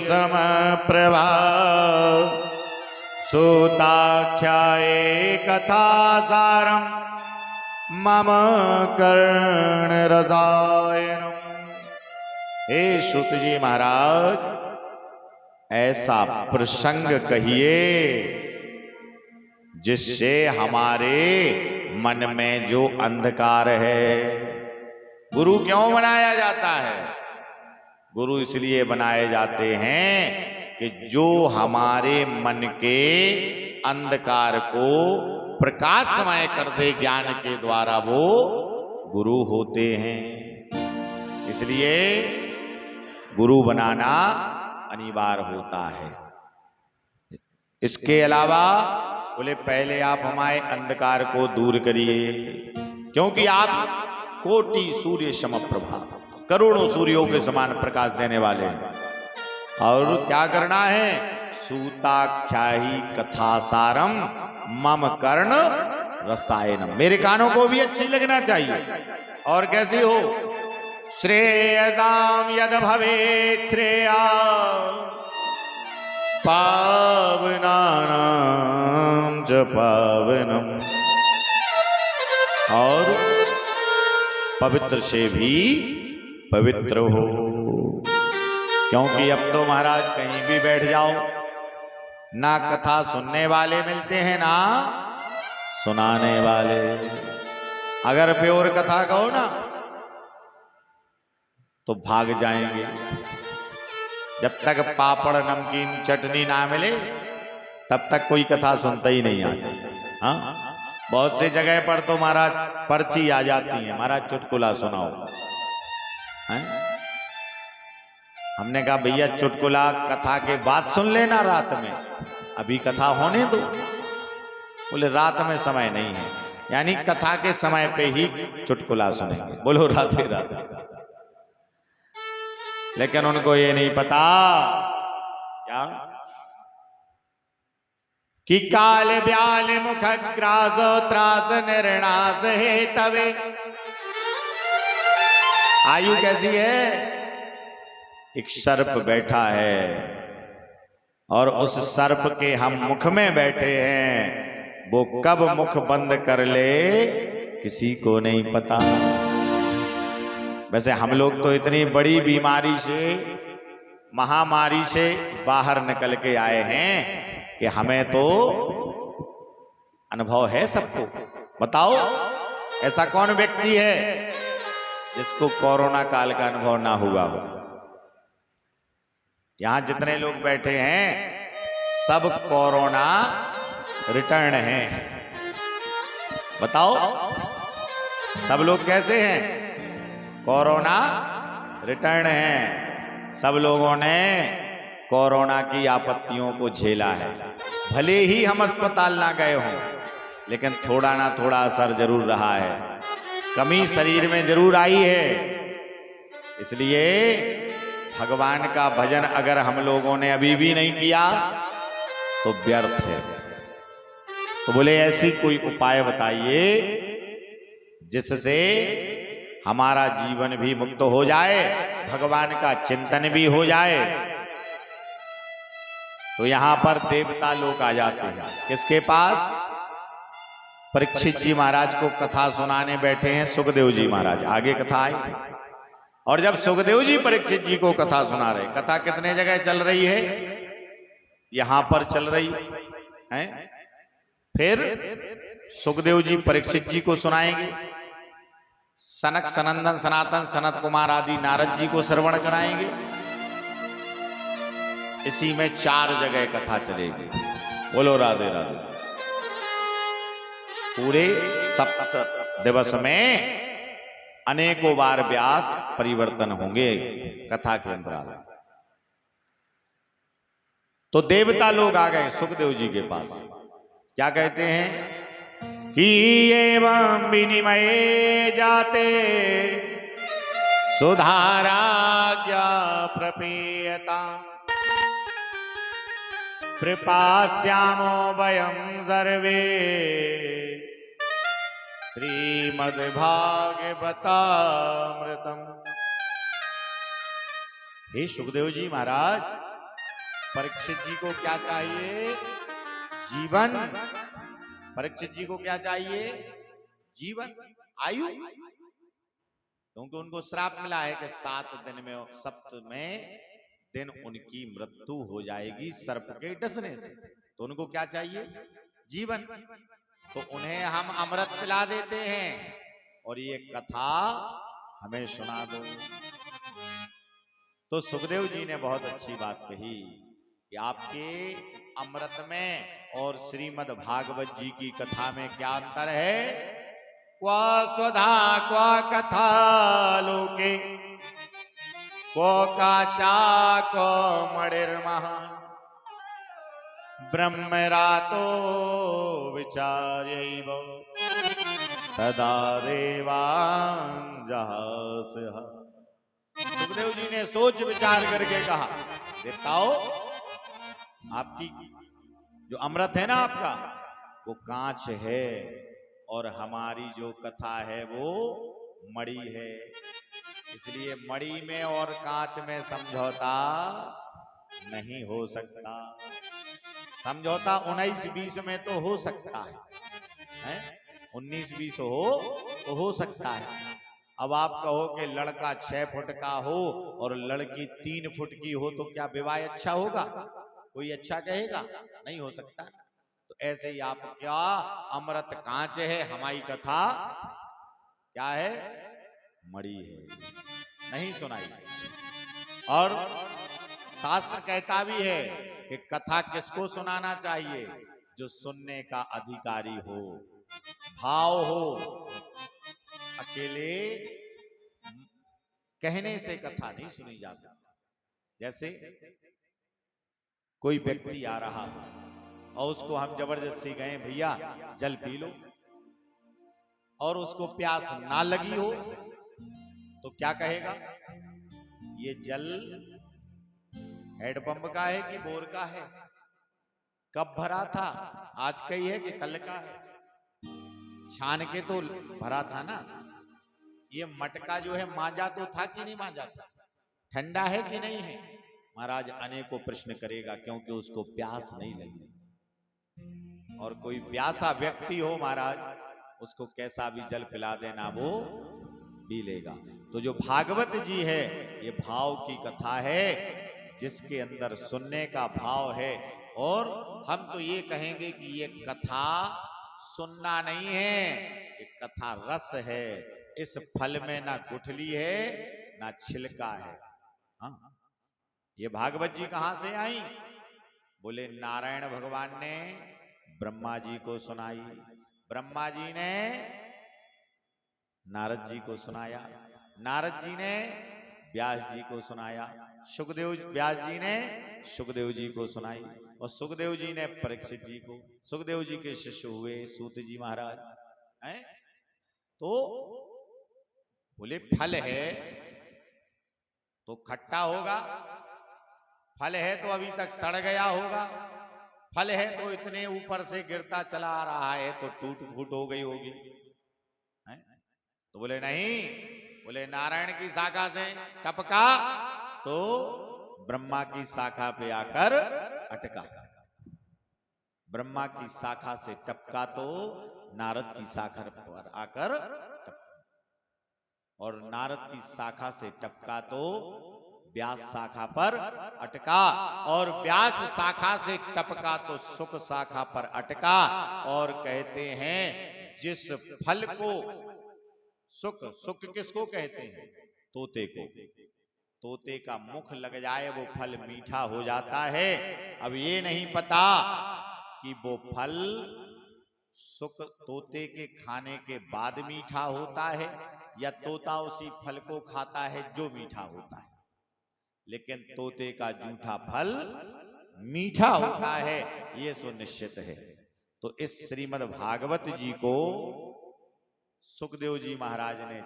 समप्रभा सूताख्याये कथा सारम मम कर्णरसायनम। हे सूत जी महाराज, ऐसा प्रसंग कहिए जिससे हमारे मन में जो अंधकार है। गुरु क्यों बनाया जाता है? गुरु इसलिए बनाए जाते हैं कि जो हमारे मन के अंधकार को प्रकाशमय कर दे ज्ञान के द्वारा, वो गुरु होते हैं। इसलिए गुरु बनाना अनिवार्य होता है। इसके अलावा बोले पहले आप हमारे अंधकार को दूर करिए, क्योंकि आप कोटि सूर्य समप्रभा, करोड़ों सूर्यों के समान प्रकाश देने वाले हैं। और क्या करना है? सूताख्यायी कथा सारम मम कर्ण रसायनम। मेरे कानों को भी अच्छी लगना चाहिए। और कैसी हो? श्रेयसाम यद भवेत् श्रेया पावनानां च पावनम। और पवित्र से भी पवित्र हो, क्योंकि अब तो महाराज कहीं भी बैठ जाओ, ना कथा सुनने वाले मिलते हैं ना सुनाने वाले। अगर प्योर कथा कहो ना तो भाग जाएंगे। जब तक पापड़ नमकीन चटनी ना मिले तब तक कोई कथा सुनता ही नहीं आता। हाँ, बहुत सी जगह पर तो महाराज पर्ची आ जाती है, महाराज चुटकुला सुनाओ। हैं? हमने कहा भैया चुटकुला कथा के बाद सुन लेना रात में, अभी कथा होने दो। बोले रात में समय नहीं है, यानी कथा के समय पे ही चुटकुला सुनेंगे। बोलो राधे राधे। लेकिन उनको ये नहीं पता क्या कि काल ब्याल मुख ग्रास त्रास निर्णास है तवे। आयु कैसी है? एक सर्प बैठा है और उस सर्प के हम मुख में बैठे हैं, वो कब मुख बंद कर ले किसी को नहीं पता। वैसे हम लोग तो इतनी बड़ी बीमारी से, महामारी से बाहर निकल के आए हैं कि हमें तो अनुभव है सबको। बताओ ऐसा कौन व्यक्ति है जिसको कोरोना काल का अनुभव ना हुआ हो? यहां जितने लोग बैठे हैं सब कोरोना रिटर्न हैं। बताओ सब लोग कैसे हैं? कोरोना रिटर्न है। सब लोगों ने कोरोना की आपत्तियों को झेला है। भले ही हम अस्पताल ना गए हों, लेकिन थोड़ा ना थोड़ा असर जरूर रहा है, कमी शरीर में जरूर आई है। इसलिए भगवान का भजन अगर हम लोगों ने अभी भी नहीं किया तो व्यर्थ है। तो बोले ऐसी कोई उपाय बताइए जिससे हमारा जीवन भी मुक्त हो जाए, भगवान का चिंतन भी हो जाए। तो यहां पर देवता लोग आ जाते हैं। किसके पास? परीक्षित जी महाराज को कथा सुनाने बैठे हैं सुखदेव जी महाराज। आगे कथा आई और जब सुखदेव जी परीक्षित जी को कथा सुना रहे, कथा कितने जगह चल रही है? यहां पर चल रही है। फिर सुखदेव जी परीक्षित जी को सुनाएंगे, सनक सनंदन सनातन सनत कुमार आदि नारद जी को श्रवण कराएंगे। इसी में 4 जगह कथा चलेगी। बोलो राधे राधे। पूरे 7 दिवस में अनेकों बार व्यास परिवर्तन होंगे कथा के अंतराल। तो देवता लोग आ गए सुखदेव जी के पास। क्या कहते हैं कि एवं विनिमय जाते सुधाराज्ञा प्रपेयता कृपास्यामो वयं सर्वे श्रीमद्भागवतामृतम्। हे सुखदेव जी महाराज, परीक्षित जी को क्या चाहिए? जीवन। परीक्षित जी को क्या चाहिए? जीवन, आयु। क्योंकि उनको श्राप मिला है कि 7 दिन में, सप्तमें दिन उनकी मृत्यु हो जाएगी सर्प के डसने से। तो उनको क्या चाहिए? जीवन। तो उन्हें हम अमृत पिला देते हैं और ये कथा हमें सुना दो। तो सुखदेव जी ने बहुत अच्छी बात कही कि आपके अमृत में और श्रीमद् भागवत जी की कथा में क्या अंतर है? क्वा स्वधा क्वा कथा लोके, क्व काचा क्व मणिर्महान्, ब्रह्मरातो विचार्यैव तदा देवान् जहास्यः। सुखदेव जी ने सोच विचार करके कहा, देवताओं, आपकी जो अमृत है ना आपका, वो कांच है और हमारी जो कथा है वो मणि है। इसलिए मणि में और कांच में समझौता नहीं हो सकता। समझौता 19-20 में तो हो सकता है? 19-20 तो हो सकता है। अब आप कहो कि लड़का 6 फुट का हो और लड़की 3 फुट की हो तो क्या विवाह अच्छा होगा? कोई अच्छा कहेगा? नहीं हो सकता। तो ऐसे ही आप क्या, अमृत कांच है, हमारी कथा क्या है? मणि है। नहीं सुनाई। और शास्त्र कहता भी है कि कथा किसको सुनाना चाहिए? जो सुनने का अधिकारी हो, भाव हो। अकेले कहने से कथा नहीं सुनी जा सकती। जैसे कोई व्यक्ति आ रहा हो और उसको हम जबरदस्ती कहें भैया जल पी लो, और उसको प्यास ना लगी हो तो क्या कहेगा? ये जल हैंडपंप का है कि बोर का है? कब भरा था? आज का ही है कि कल का है? छान के तो भरा था ना। ये मटका जो है मांजा तो था कि नहीं मांजा था? ठंडा है कि नहीं है? महाराज अनेकों प्रश्न करेगा क्योंकि उसको प्यास नहीं लगी। और कोई प्यासा व्यक्ति हो महाराज, उसको कैसा भी जल पिला देना वो पी लेगा। तो जो भागवत जी है ये भाव की कथा है, जिसके अंदर सुनने का भाव है। और हम तो ये कहेंगे कि ये कथा सुनना नहीं है, ये कथा रस है। इस फल में ना गुठली है ना छिलका है। हाँ, ये भागवत जी कहां से आई? बोले नारायण भगवान ने ब्रह्मा जी को सुनाई, ब्रह्मा जी ने नारद जी को सुनाया, नारद जी ने व्यास जी को सुनाया, सुखदेव व्यास जी ने सुखदेव जी को सुनाई, और सुखदेव जी ने परीक्षित जी को। सुखदेव जी के शिष्य हुए सूत जी महाराज हैं। तो बोले फल है तो खट्टा होगा, फल है तो अभी तक सड़ गया होगा, फल है तो इतने ऊपर से गिरता चला आ रहा है तो टूट फूट हो गई होगी। तो बोले नहीं, बोले नारायण की शाखा से टपका तो ब्रह्मा की शाखा पे आकर अटका, ब्रह्मा की शाखा से टपका तो नारद की शाखा पर आकर टपका, और नारद की शाखा से टपका तो व्यास शाखा पर अटका, और व्यास शाखा से टपका तो सुख शाखा पर अटका। और कहते हैं जिस फल को सुख, सुख किसको कहते हैं? तोते को। तोते का मुख लग जाए वो फल मीठा हो जाता है। अब ये नहीं पता कि वो फल सुख तोते के खाने के बाद मीठा होता है या तोता उसी फल को खाता है जो मीठा होता है, लेकिन तोते का जूठा फल मीठा होता है, ये सुनिश्चित है। तो इस श्रीमद् भागवत जी को सुखदेव जी महाराज ने